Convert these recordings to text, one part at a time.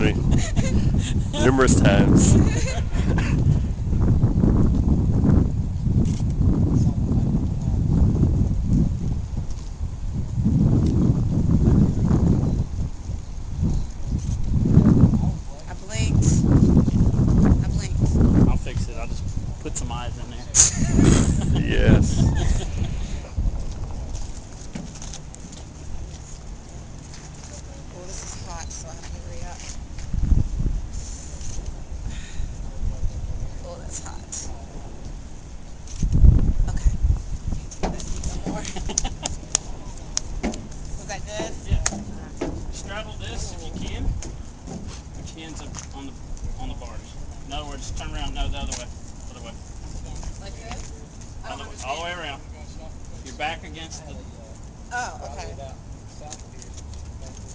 me numerous times. I blinked. I blinked. I'll fix it. I'll just put some eyes in there. Yes. Oh, this is hot, so I have to hurry up. Oh, that's hot. Okay. Can't take that heat no more. Was that good? Yeah. Straddle this if you can. Put your hands up on the bars. In other words, turn around. No, the other way. Other way. Like this? I don't All the way understand. around. Your back against the. Oh, okay.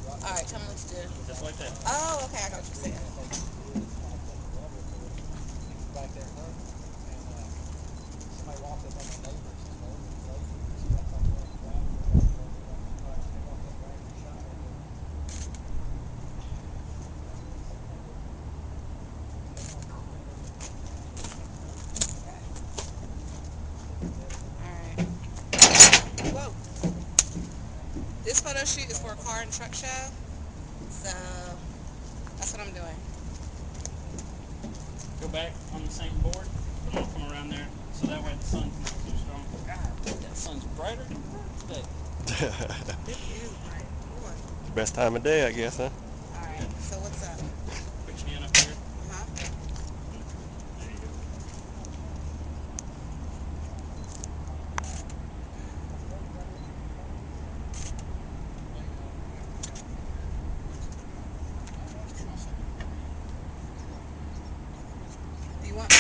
All right, tell me what to do. Just like that. Oh, okay, I got what you're saying. All right. Whoa. This photo shoot is for a car and truck show, so that's what I'm doing. Go back on the same board, but I'm gonna come around there so that way the sun's not so strong. God, that sun's brighter than today. It is bright, boy. Best time of day, I guess, huh? All right, so what's up? Put your hand up here. Uh-huh. There you go. Do you want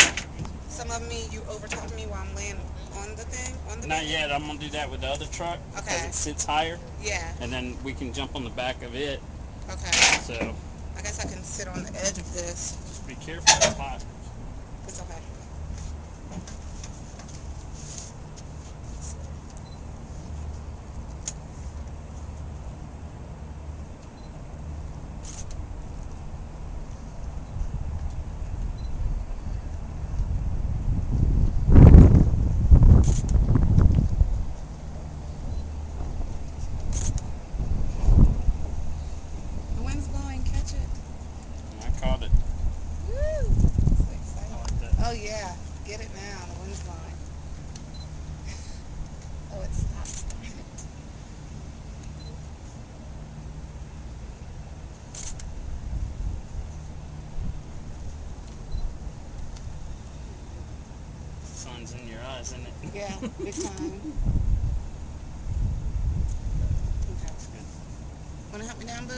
some of me, you over top of me while I'm laying on the thing, on the Not bed? yet. I'm gonna do that with the other truck because Okay. it sits higher, Yeah. and then we can jump on the back of it. Okay. So I guess I can sit on the edge of this. just be careful. It's hot. It's okay. The wind's blowing, catch it. And I caught it. Woo! So excited. I like that. Oh yeah, get it now. The wind's blowing. Oh, it stopped. Dang it. The sun's in your eyes, isn't it? Yeah, big time. Okay. That's good. Wanna help me down, boo?